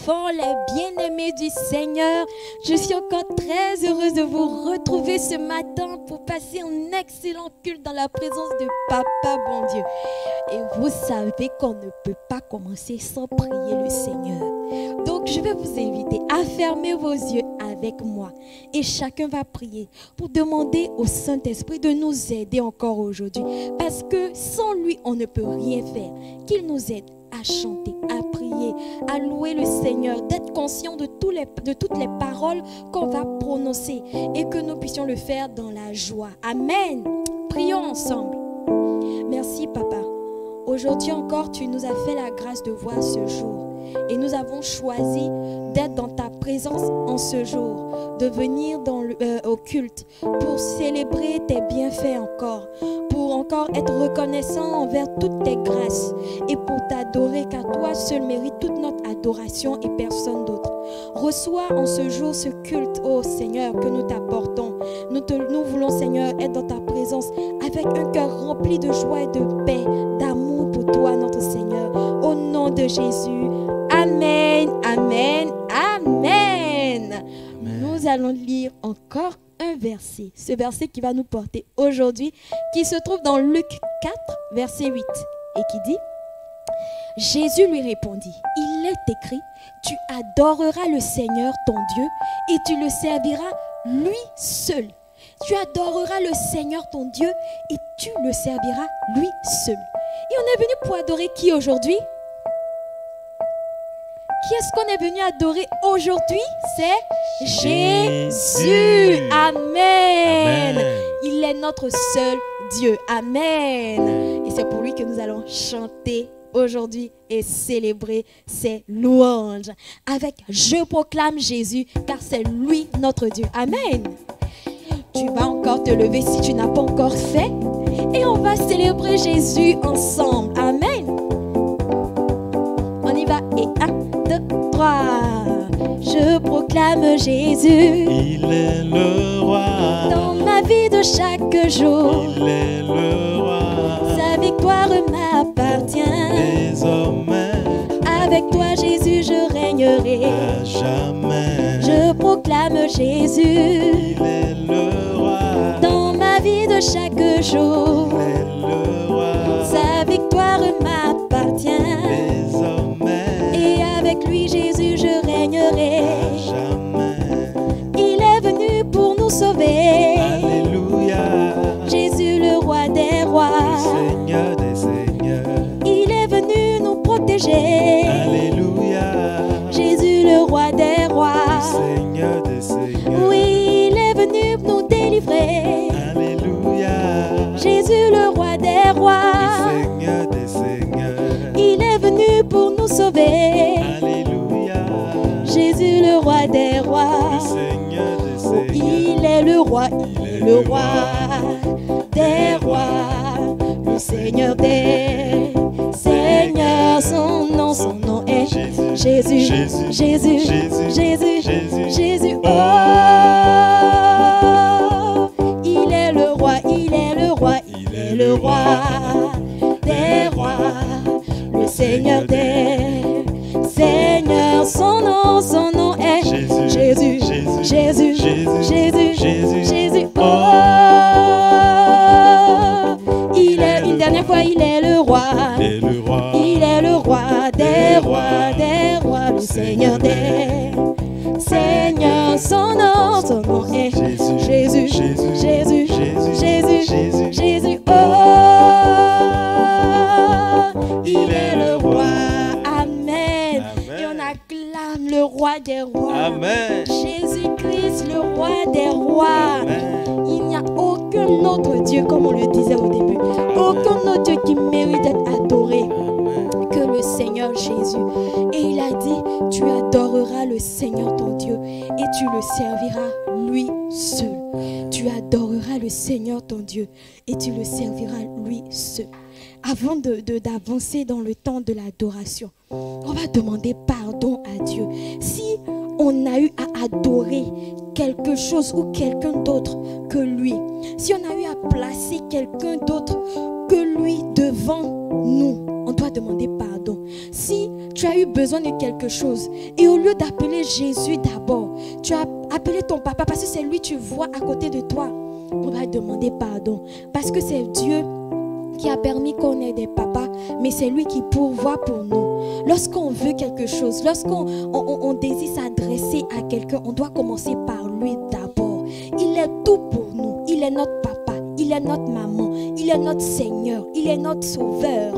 enfants, les bien-aimés du Seigneur. Je suis encore très heureuse de vous retrouver ce matin pour passer un excellent culte dans la présence de Papa bon Dieu. Et vous savez qu'on ne peut pas commencer sans prier le Seigneur. Donc je vais vous inviter à fermer vos yeux avec moi et chacun va prier pour demander au Saint-Esprit de nous aider encore aujourd'hui. Parce que sans lui, on ne peut rien faire. Qu'il nous aide à chanter, à prier, à louer le Seigneur, d'être conscient de toutes les paroles qu'on va prononcer et que nous puissions le faire dans la joie. Amen. Prions ensemble. Merci Papa. Aujourd'hui encore, tu nous as fait la grâce de voir ce jour. Et nous avons choisi d'être dans ta présence en ce jour, de venir au culte pour célébrer tes bienfaits encore, pour encore être reconnaissant envers toutes tes grâces et pour t'adorer, car toi seul mérites toute notre adoration et personne d'autre. Reçois en ce jour ce culte, ô Seigneur, que nous t'apportons. Nous voulons, Seigneur, être dans ta présence avec un cœur rempli de joie et de paix, d'amour pour toi, notre Seigneur. Au nom de Jésus. Amen, amen, amen. Nous allons lire encore un verset. Ce verset qui va nous porter aujourd'hui, qui se trouve dans Luc 4, verset 8. Et qui dit: Jésus lui répondit, il est écrit, tu adoreras le Seigneur ton Dieu et tu le serviras lui seul. Tu adoreras le Seigneur ton Dieu et tu le serviras lui seul. Et on est venu pour adorer qui aujourd'hui? Qui est-ce qu'on est venu adorer aujourd'hui? C'est Jésus. Amen. Amen. Il est notre seul Dieu. Amen. Et c'est pour lui que nous allons chanter aujourd'hui et célébrer ses louanges avec Je proclame Jésus, car c'est lui notre Dieu. Amen. Tu vas encore te lever si tu n'as pas encore fait et on va célébrer Jésus ensemble. Amen. On y va et 1, 2, 3. Je proclame Jésus. Il est le roi. Dans ma vie de chaque jour. Il est le roi. Sa victoire m'appartient. Désormais. Avec toi Jésus je régnerai. À jamais. Je proclame Jésus. Il est le roi. Dans ma vie de chaque jour. Il est le roi. Sa victoire m'appartient. Désormais. Et avec lui Jésus je régnerai. À jamais. Il est venu pour nous sauver. Alléluia. Jésus le roi des rois. Seigneur des seigneurs. Il est venu nous protéger. Alléluia. Jésus le roi des rois. Seigneur des seigneurs. Oui, il est venu nous délivrer. Alléluia. Jésus le roi des rois. Seigneur des seigneurs. Il est venu pour nous sauver. Alléluia. Jésus le roi des rois. Seigneur des seigneurs. Il est le roi, il est le roi des rois, le Seigneur des seigneurs. Son nom est Jésus, Jésus, Jésus, Jésus, Jésus. Oh, il est le roi, il est le roi, il est le roi des rois, le Seigneur des seigneurs. Son nom est Jésus, Jésus, Jésus, Jésus, Jésus. Oh, il est, une dernière fois, il est le roi. Il est le roi des rois, le Seigneur des seigneurs. Son nom est Jésus, Jésus, Jésus, Jésus. Oh, il est le roi. Amen. Et on acclame le roi des rois. Amen. Jésus-Christ, le roi des rois. Amen. Il n'y a aucun autre Dieu, comme on le disait au début, aucun autre Dieu qui mérite d'être adoré que le Seigneur Jésus. Et il a dit, tu adoreras le Seigneur ton Dieu et tu le serviras lui seul. Tu adoreras le Seigneur ton Dieu et tu le serviras lui seul. Avant d'avancer dans le temps de l'adoration, on va demander pardon à Dieu. Si on a eu à adorer quelque chose ou quelqu'un d'autre que lui, si on a eu à placer quelqu'un d'autre que lui devant nous, on doit demander pardon. Si tu tu as eu besoin de quelque chose. Et au lieu d'appeler Jésus d'abord, tu as appelé ton papa parce que c'est lui que tu vois à côté de toi. On va demander pardon parce que c'est Dieu qui a permis qu'on ait des papas, mais c'est lui qui pourvoit pour nous. Lorsqu'on veut quelque chose, lorsqu'on désire s'adresser à quelqu'un, on doit commencer par lui d'abord. Il est tout pour nous. Il est notre papa, il est notre maman, il est notre Seigneur, il est notre Sauveur.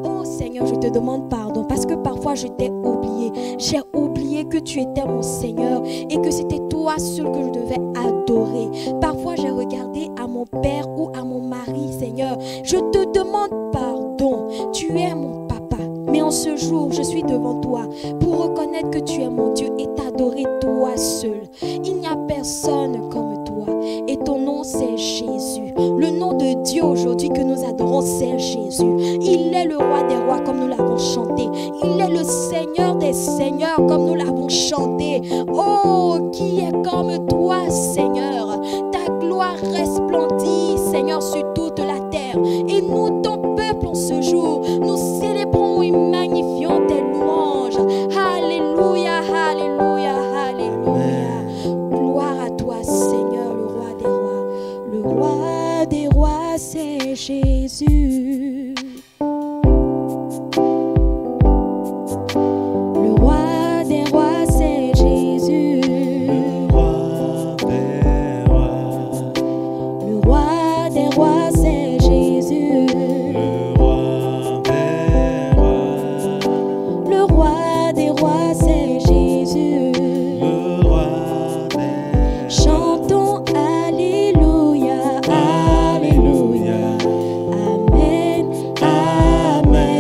Oh Seigneur, je te demande pardon parce que parfois je t'ai oublié. J'ai oublié que tu étais mon Seigneur et que c'était toi seul que je devais adorer. Parfois j'ai regardé à mon père ou à mon mari, Seigneur. Je te demande pardon. Tu es mon papa. Mais en ce jour, je suis devant toi pour reconnaître que tu es mon Dieu et t'adorer toi seul. Il n'y a personne comme toi. Et ton nom, c'est Jésus. Le nom de Dieu aujourd'hui que nous adorons, c'est Jésus. Il est le roi des rois comme nous l'avons chanté. Il est le Seigneur des seigneurs comme nous l'avons chanté. Oh, qui est comme toi, Seigneur? Ta gloire resplendit, Seigneur, sur toute la terre. Et nous, ton peuple, en ce jour, nous célébrons et magnifions tes louanges. Alléluia, alléluia, alléluia. Gloire à toi, Seigneur, le roi des rois. Le roi des rois, c'est Jésus. Le roi des rois, c'est Jésus. Le roi des rois. Le roi des rois, c'est Jésus. Le roi des rois. Le roi des rois, c'est Jésus. Le roi des Chantons Alléluia, Alléluia. Amen, Amen.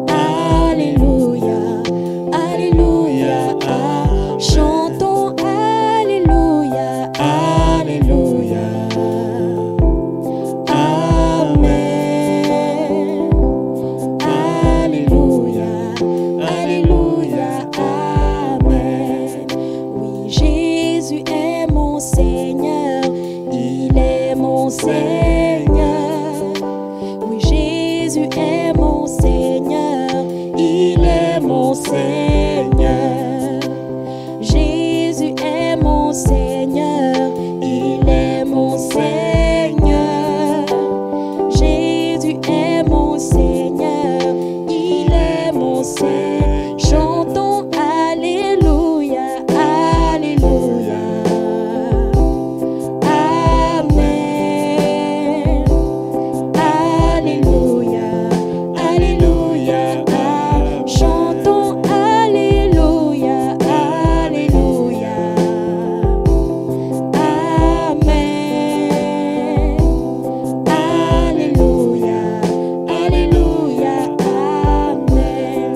Alléluia, Alléluia. Chantons Alléluia, Alléluia. Amen. Alléluia, Alléluia, Amen. Oui, Jésus est mon Seigneur, il est mon Seigneur. Oui, Jésus est mon Seigneur, il est mon Seigneur. Jésus est mon Seigneur, il est mon Seigneur. Jésus est mon Seigneur, il est mon Seigneur. Chantons Alléluia, Alléluia. Amen. Alléluia, Alléluia. Chantons Alléluia, Alléluia. Amen. Alléluia, Alléluia, Amen.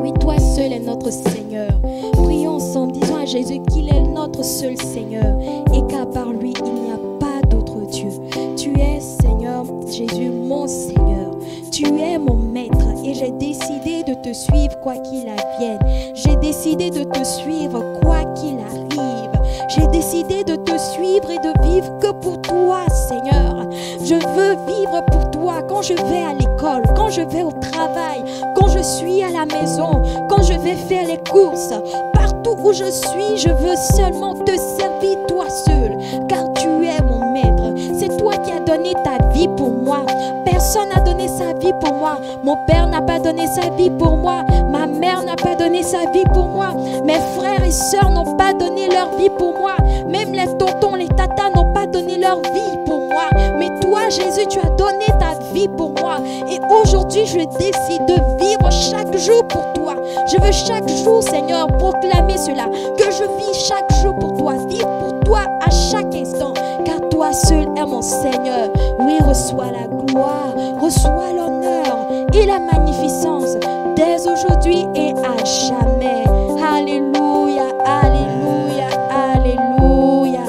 Oui, toi seul est notre Seigneur. Prions ensemble, disons à Jésus qu'il est notre seul Seigneur et qu'à part lui, il n'y a pas d'autre Dieu. Tu es, Seigneur Jésus, mon Seigneur. Tu es mon maître et j'ai décidé de te suivre quoi qu'il advienne. J'ai décidé de te suivre quoi qu'il arrive. J'ai décidé de te suivre et de vivre que pour toi, Seigneur. Je veux vivre pour toi quand je vais à l'école, quand je vais au travail, quand je suis à la maison, quand je vais faire les courses. Partout où je suis, je veux seulement te servir toi seul, car tu es mon maître. C'est toi qui as donné ta vie pour moi. Personne n'a donné sa vie pour moi. Mon père n'a pas donné sa vie pour moi. Ma mère n'a pas donné sa vie pour moi. Mes frères et sœurs n'ont pas donné leur vie pour moi. Même les tontons, les tatas n'ont pas donné leur vie pour moi. Mais toi, Jésus, tu as donné ta vie pour moi. Et aujourd'hui, je décide de vivre chaque jour pour toi. Je veux chaque jour, Seigneur, proclamer cela. Que je vis chaque jour pour toi. Vivre pour toi à chaque instant. Car toi seul est mon Seigneur. Oui, reçois la gloire, reçois l'honneur et la magnificence dès aujourd'hui et à jamais. Alléluia, alléluia, alléluia.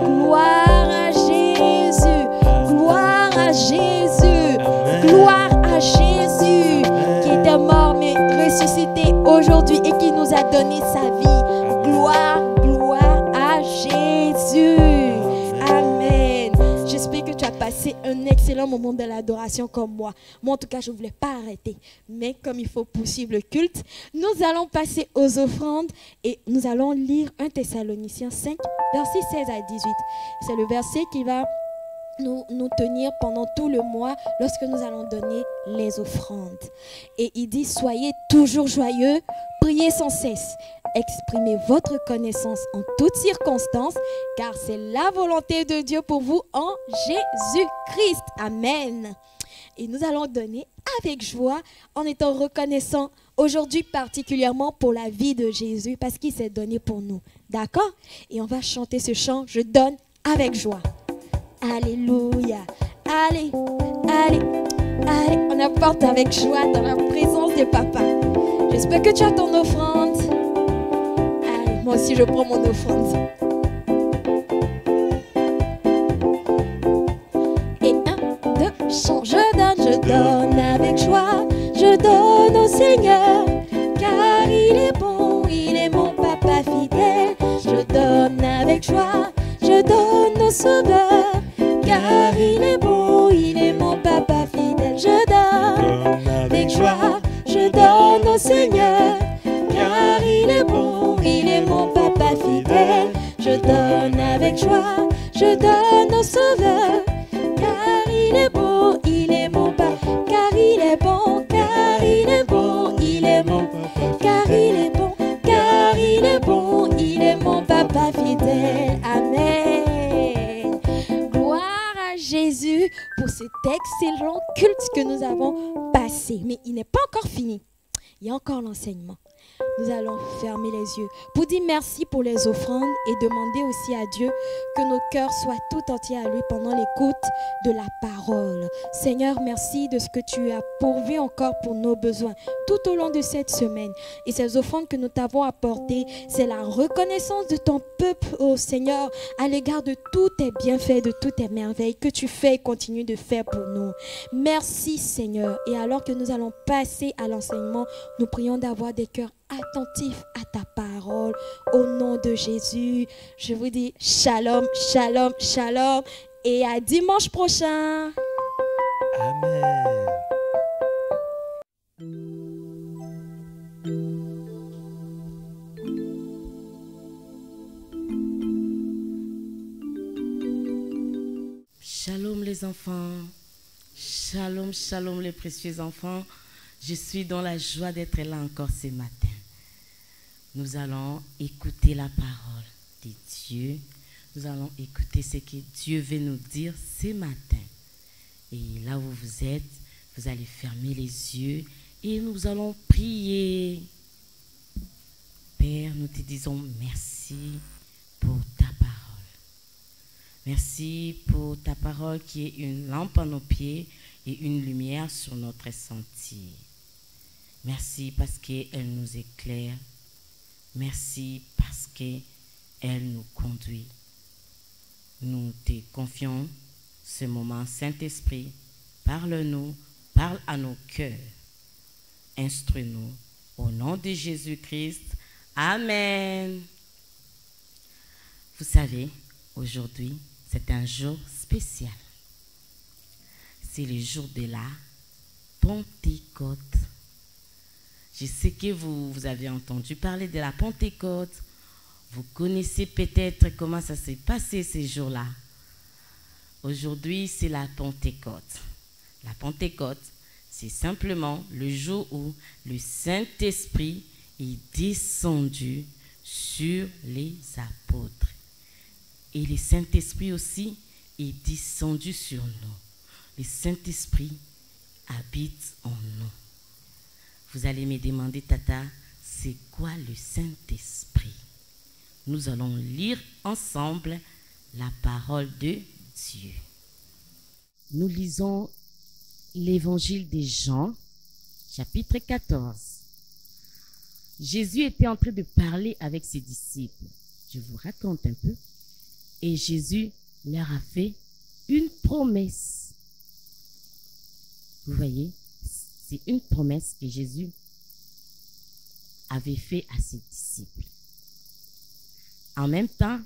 Gloire à Jésus, gloire à Jésus, gloire à Jésus qui était mort mais ressuscité aujourd'hui et qui nous a donné sa vie. Gloire, gloire à Jésus. Amen. J'espère que tu as passé un excellent excellent moment de l'adoration comme moi. Moi, en tout cas, je ne voulais pas arrêter. Mais comme il faut poursuivre le culte, nous allons passer aux offrandes et nous allons lire 1 Thessaloniciens 5, versets 16 à 18. C'est le verset qui va nous tenir pendant tout le mois lorsque nous allons donner les offrandes. Et il dit, soyez toujours joyeux, priez sans cesse, exprimez votre connaissance en toutes circonstances, car c'est la volonté de Dieu pour vous en Jésus-Christ. Amen. Et nous allons donner avec joie en étant reconnaissants aujourd'hui particulièrement pour la vie de Jésus parce qu'il s'est donné pour nous. D'accord? Et on va chanter ce chant, je donne avec joie. Alléluia. Allez, allez, allez. On apporte avec joie dans la présence de Papa. J'espère que tu as ton offrande. Allez, moi aussi je prends mon offrande. Et 1, 2, chant. Je donne avec joie. Je donne au Seigneur. Car il est bon, il est mon Papa fidèle. Je donne avec joie. Je donne au Sauveur. Car il est bon, il est mon Papa fidèle. Je donne avec joie, je donne au Seigneur. Car il est bon, il est mon Papa fidèle. Je donne avec joie, je donne au Sauveur. Car il est bon, il est mon Papa. Car il est bon, car il est bon, il est mon Papa. Car il est bon, car il est bon, il est mon Papa fidèle. Amen. Jésus pour cet excellent culte que nous avons passé. Mais il n'est pas encore fini. Il y a encore l'enseignement. Nous allons fermer les yeux pour dire merci pour les offrandes et demander aussi à Dieu que nos cœurs soient tout entiers à lui pendant l'écoute de la parole. Seigneur, merci de ce que tu as pourvu encore pour nos besoins tout au long de cette semaine. Et ces offrandes que nous t'avons apportées, c'est la reconnaissance de ton peuple, ô Seigneur, à l'égard de tous tes bienfaits, de toutes tes merveilles que tu fais et continues de faire pour nous. Merci Seigneur. Et alors que nous allons passer à l'enseignement, nous prions d'avoir des cœurs attentifs à ta parole. Au nom de Jésus, je vous dis shalom, shalom, shalom. Et à dimanche prochain. Amen. Shalom les enfants, shalom, shalom les précieux enfants. Je suis dans la joie d'être là encore ce matin. Nous allons écouter la parole de Dieu. Nous allons écouter ce que Dieu veut nous dire ce matin. Et là où vous êtes, vous allez fermer les yeux et nous allons prier. Père, nous te disons merci pour ta parole. Merci pour ta parole qui est une lampe à nos pieds et une lumière sur notre sentier. Merci parce qu'elle nous éclaire. Merci parce qu'elle nous conduit. Nous te confions ce moment. Saint-Esprit, parle-nous, parle à nos cœurs. Instruis-nous au nom de Jésus-Christ. Amen. Vous savez, aujourd'hui, c'est un jour spécial. C'est le jour de la Pentecôte. Je sais que vous avez entendu parler de la Pentecôte. Vous connaissez peut-être comment ça s'est passé ces jours-là. Aujourd'hui, c'est la Pentecôte. La Pentecôte, c'est simplement le jour où le Saint-Esprit est descendu sur les apôtres. Et le Saint-Esprit aussi est descendu sur nous. Le Saint-Esprit habite en nous. Vous allez me demander, Tata, c'est quoi le Saint-Esprit? Nous allons lire ensemble la parole de Dieu. Nous lisons l'évangile de Jean, chapitre 14. Jésus était en train de parler avec ses disciples. Je vous raconte un peu. Et Jésus leur a fait une promesse. Vous voyez, c'est une promesse que Jésus avait faite à ses disciples. En même temps,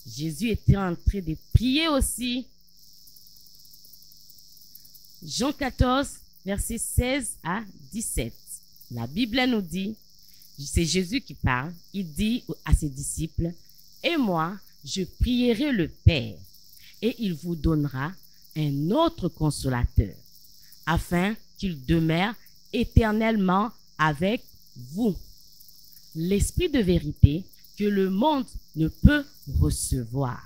Jésus était en train de prier aussi Jean 14, versets 16 à 17. La Bible nous dit, c'est Jésus qui parle, il dit à ses disciples, « Et moi, je prierai le Père, et il vous donnera un autre consolateur, afin qu'il demeure éternellement avec vous. L'Esprit de vérité que le monde ne peut recevoir,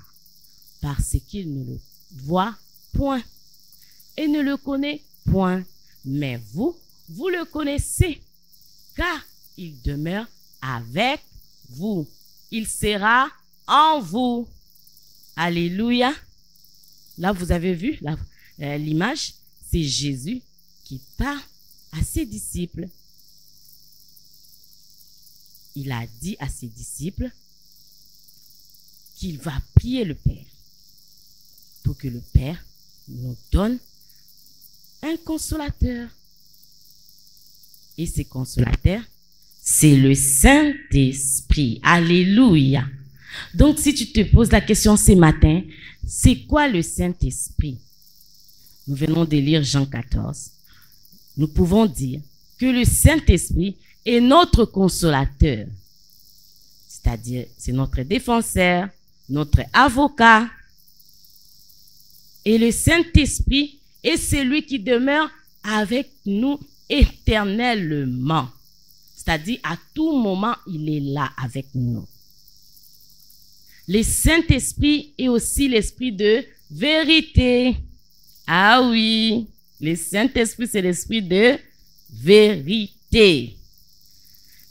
parce qu'il ne le voit point et ne le connaît point. Mais vous, vous le connaissez, car il demeure avec vous. Il sera en vous. » Alléluia. Là, vous avez vu l'image, c'est Jésus qui parle à ses disciples. Il a dit à ses disciples qu'il va prier le Père pour que le Père nous donne un consolateur. Et ce consolateur, c'est le Saint-Esprit. Alléluia. Donc, si tu te poses la question ce matin, c'est quoi le Saint-Esprit? Nous venons de lire Jean 14. Nous pouvons dire que le Saint-Esprit est notre consolateur. C'est-à-dire, c'est notre défenseur, notre avocat. Et le Saint-Esprit est celui qui demeure avec nous éternellement. C'est-à-dire, à tout moment, il est là avec nous. Le Saint-Esprit est aussi l'esprit de vérité. Ah oui, le Saint-Esprit, c'est l'esprit de vérité.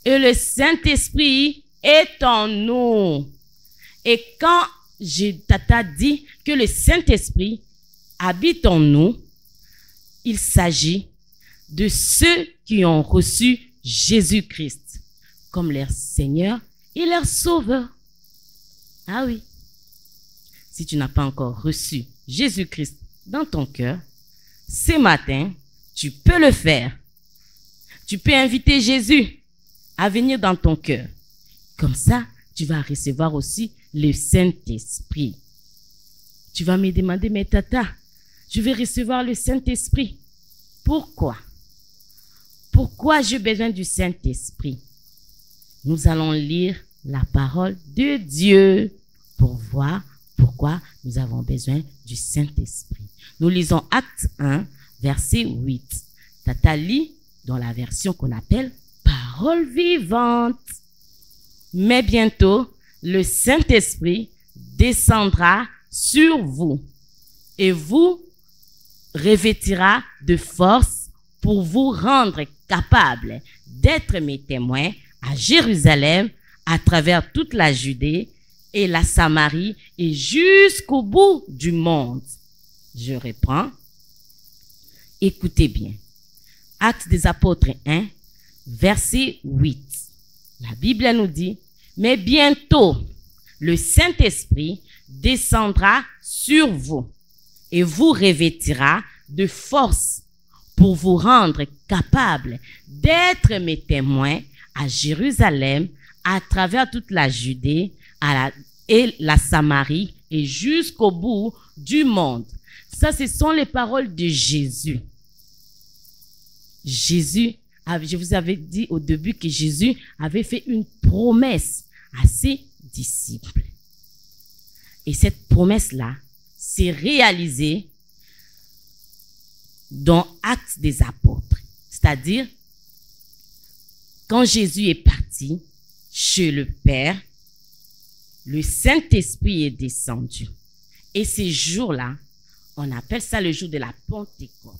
Et le Saint-Esprit est en nous. Et quand Tata dit que le Saint-Esprit habite en nous, il s'agit de ceux qui ont reçu Jésus-Christ comme leur Seigneur et leur Sauveur. Ah oui. Si tu n'as pas encore reçu Jésus-Christ dans ton cœur, ce matin, tu peux le faire. Tu peux inviter Jésus à venir dans ton cœur. Comme ça, tu vas recevoir aussi le Saint-Esprit. Tu vas me demander, mais Tata, je vais recevoir le Saint-Esprit. Pourquoi? Pourquoi j'ai besoin du Saint-Esprit? Nous allons lire la parole de Dieu pour voir pourquoi nous avons besoin du Saint-Esprit. Nous lisons Acte 1, verset 8. Tata lit dans la version qu'on appelle parole vivante. Mais bientôt, le Saint-Esprit descendra sur vous et vous revêtira de force pour vous rendre capables d'être mes témoins à Jérusalem, à travers toute la Judée et la Samarie et jusqu'au bout du monde. Je reprends. Écoutez bien. Actes des Apôtres 1, verset 8. La Bible nous dit, « Mais bientôt, le Saint-Esprit descendra sur vous et vous revêtira de force pour vous rendre capables d'être mes témoins à Jérusalem, à travers toute la Judée et la Samarie et jusqu'au bout du monde. » Ça, ce sont les paroles de Jésus. Jésus, je vous avais dit au début que Jésus avait fait une promesse à ses disciples. Et cette promesse-là s'est réalisée dans Actes des Apôtres. C'est-à-dire, quand Jésus est parti chez le Père, le Saint-Esprit est descendu. Et ces jours-là, on appelle ça le jour de la Pentecôte.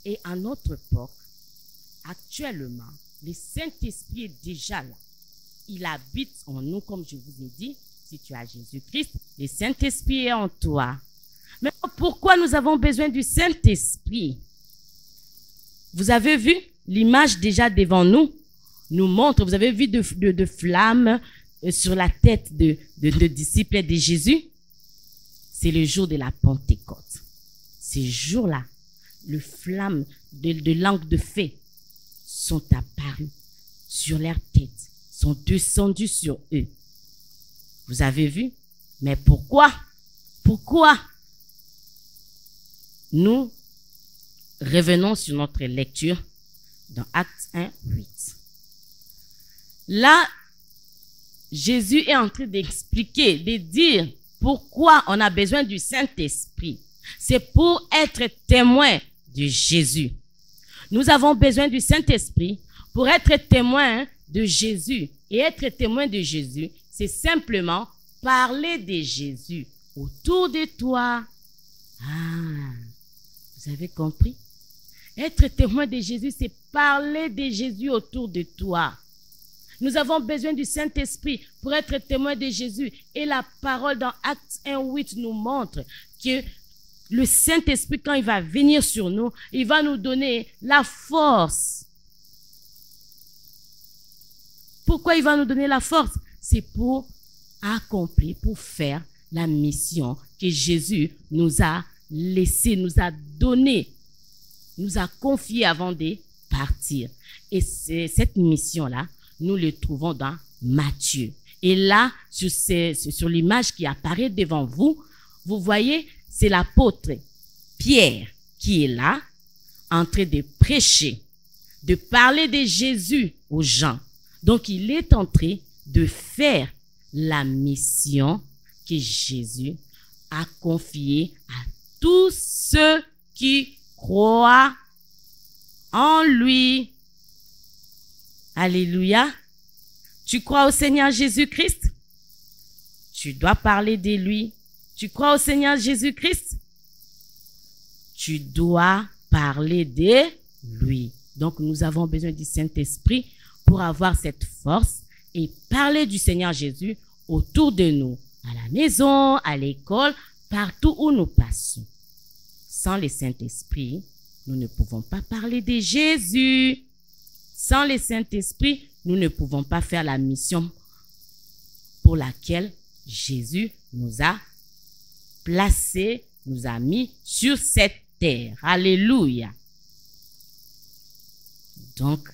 Et à notre époque, actuellement, le Saint-Esprit est déjà là. Il habite en nous, comme je vous ai dit. Si tu as Jésus-Christ, le Saint-Esprit est en toi. Mais pourquoi nous avons besoin du Saint-Esprit? Vous avez vu l'image déjà devant nous, nous montre, vous avez vu de flammes sur la tête de disciples de Jésus. C'est le jour de la Pentecôte. Ces jours-là, les flammes de langue de feu sont apparues sur leur tête, sont descendues sur eux. Vous avez vu? Mais pourquoi? Pourquoi? nous revenons sur notre lecture dans Actes 1, 8. Là, Jésus est en train d'expliquer, de dire pourquoi on a besoin du Saint-Esprit. C'est pour être témoin de Jésus. Nous avons besoin du Saint-Esprit pour être témoin de Jésus. Et être témoin de Jésus, c'est simplement parler de Jésus autour de toi. Ah, vous avez compris? Être témoin de Jésus, c'est parler de Jésus autour de toi. Nous avons besoin du Saint-Esprit pour être témoin de Jésus. Et la parole dans Actes 1:8 nous montre que le Saint-Esprit, quand il va venir sur nous, il va nous donner la force. Pourquoi il va nous donner la force? C'est pour accomplir, pour faire la mission que Jésus nous a laissée, nous a donnée, nous a confiée avant de partir. Et cette mission-là, nous le trouvons dans Matthieu. Et là, sur l'image qui apparaît devant vous, vous voyez, c'est l'apôtre Pierre qui est là, en train de prêcher, de parler de Jésus aux gens. Donc, il est en train de faire la mission que Jésus a confiée à tous ceux qui croient en lui. Alléluia. Tu crois au Seigneur Jésus-Christ? Tu dois parler de lui. Tu crois au Seigneur Jésus-Christ? Tu dois parler de lui. Donc, nous avons besoin du Saint-Esprit pour avoir cette force et parler du Seigneur Jésus autour de nous, à la maison, à l'école, partout où nous passons. Sans le Saint-Esprit, nous ne pouvons pas parler de Jésus. Sans le Saint-Esprit, nous ne pouvons pas faire la mission pour laquelle Jésus nous a placés, nous a mis sur cette terre. Alléluia. Donc,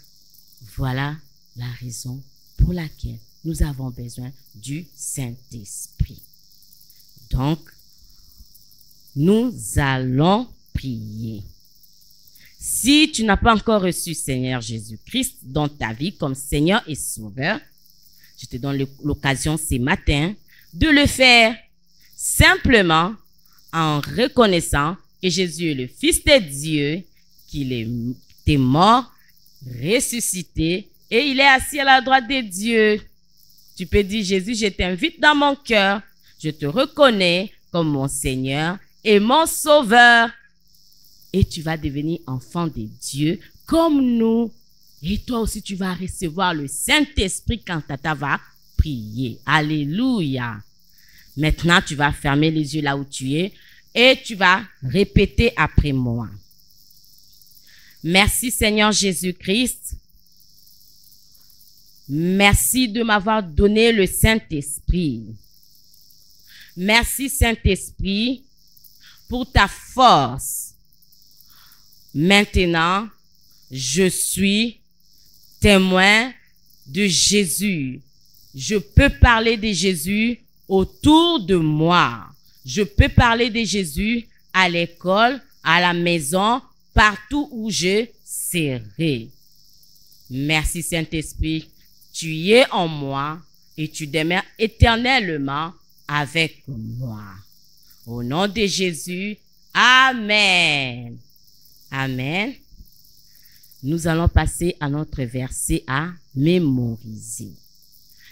voilà la raison pour laquelle nous avons besoin du Saint-Esprit. Donc, nous allons prier. Si tu n'as pas encore reçu Seigneur Jésus-Christ dans ta vie comme Seigneur et Sauveur, je te donne l'occasion ce matin de le faire simplement en reconnaissant que Jésus est le Fils de Dieu, qu'il est mort, ressuscité et il est assis à la droite de Dieu. Tu peux dire, Jésus, je t'invite dans mon cœur. Je te reconnais comme mon Seigneur et mon Sauveur. Et tu vas devenir enfant de Dieu comme nous. Et toi aussi, tu vas recevoir le Saint-Esprit quand Tata va prier. Alléluia. Maintenant, tu vas fermer les yeux là où tu es et tu vas répéter après moi. Merci Seigneur Jésus-Christ. Merci de m'avoir donné le Saint-Esprit. Merci Saint-Esprit pour ta force. Maintenant, je suis témoin de Jésus. Je peux parler de Jésus autour de moi. Je peux parler de Jésus à l'école, à la maison, partout où je serai. Merci Saint-Esprit. Tu es en moi et tu demeures éternellement avec moi. Au nom de Jésus, Amen. Amen. Nous allons passer à notre verset à mémoriser.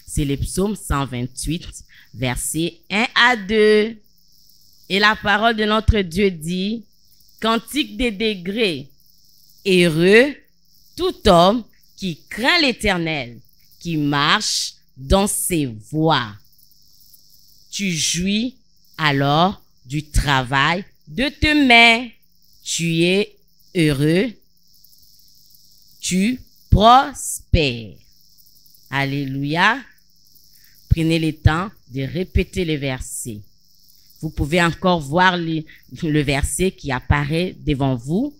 C'est le psaume 128, versets 1 à 2. Et la parole de notre Dieu dit, Cantique des degrés, heureux tout homme qui craint l'Éternel, qui marche dans ses voies. Tu jouis alors du travail de tes mains. Tu es heureux, tu prospères. Alléluia. Prenez le temps de répéter le verset. Vous pouvez encore voir le verset qui apparaît devant vous.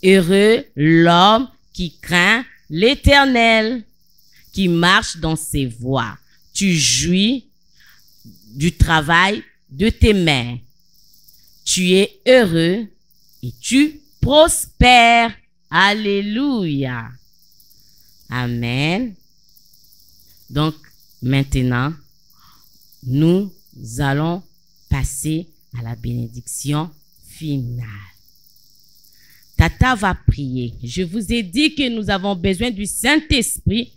Heureux l'homme qui craint l'Éternel, qui marche dans ses voies. Tu jouis du travail de tes mains. tu es heureux et tu prospères. Alléluia. Amen. Donc, maintenant, nous allons passer à la bénédiction finale. Tata va prier. Je vous ai dit que nous avons besoin du Saint-Esprit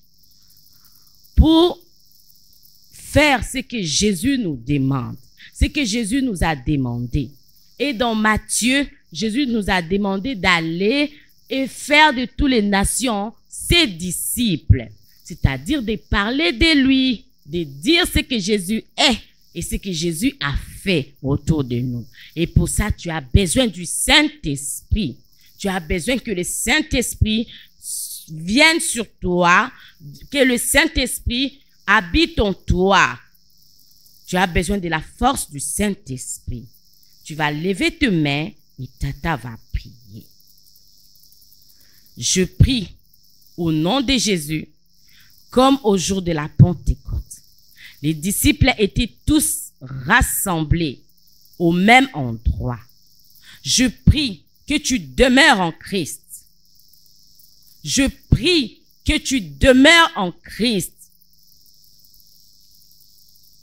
pour faire ce que Jésus nous demande, ce que Jésus nous a demandé. Et dans Matthieu, Jésus nous a demandé d'aller et faire de toutes les nations ses disciples, c'est-à-dire de parler de lui, de dire ce que Jésus est et ce que Jésus a fait autour de nous. Et pour ça, tu as besoin du Saint-Esprit. Tu as besoin que le Saint-Esprit vienne sur toi, que le Saint-Esprit habite en toi. Tu as besoin de la force du Saint-Esprit. Tu vas lever tes mains et Tata va prier. Je prie au nom de Jésus, comme au jour de la Pentecôte. Les disciples étaient tous rassemblés au même endroit. Je prie que tu demeures en Christ. Je prie que tu demeures en Christ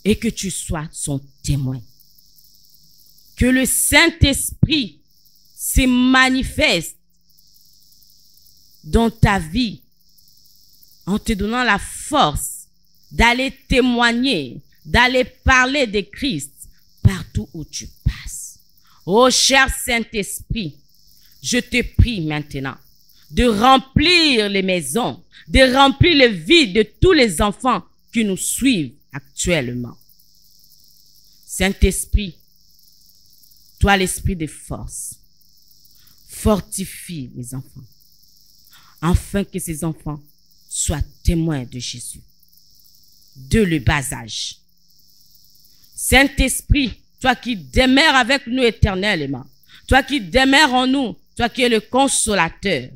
et que tu sois son témoin. Que le Saint-Esprit se manifeste dans ta vie en te donnant la force d'aller témoigner, d'aller parler de Christ partout où tu passes. Oh cher Saint-Esprit, je te prie maintenant de remplir les maisons, de remplir les vies de tous les enfants qui nous suivent actuellement. Saint-Esprit, toi l'esprit de force, fortifie les enfants, afin que ces enfants soient témoins de Jésus, de le bas âge. Saint-Esprit, toi qui demeures avec nous éternellement, toi qui demeures en nous, toi qui es le consolateur,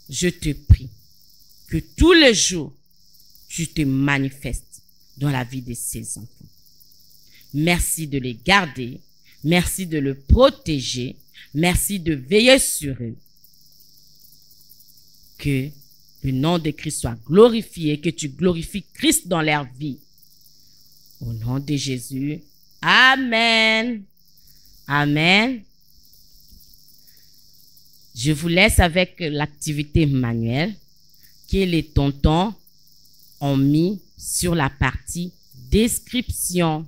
je te prie que tous les jours, tu te manifestes dans la vie de ces enfants. Merci de les garder, merci de les protéger, merci de veiller sur eux. Que le nom de Christ soit glorifié, que tu glorifies Christ dans leur vie. Au nom de Jésus, Amen. Amen. Je vous laisse avec l'activité manuelle que les tontons ont mis sur la partie description.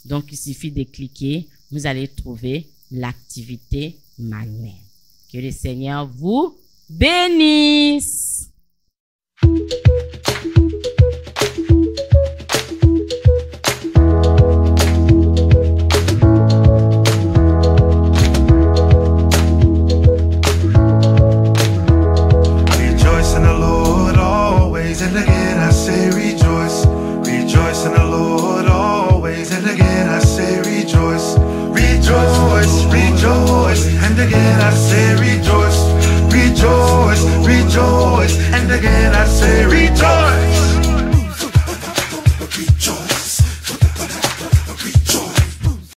Donc, il suffit de cliquer, vous allez trouver l'activité manuelle. Que le Seigneur vous bénisse. And again I say rejoice.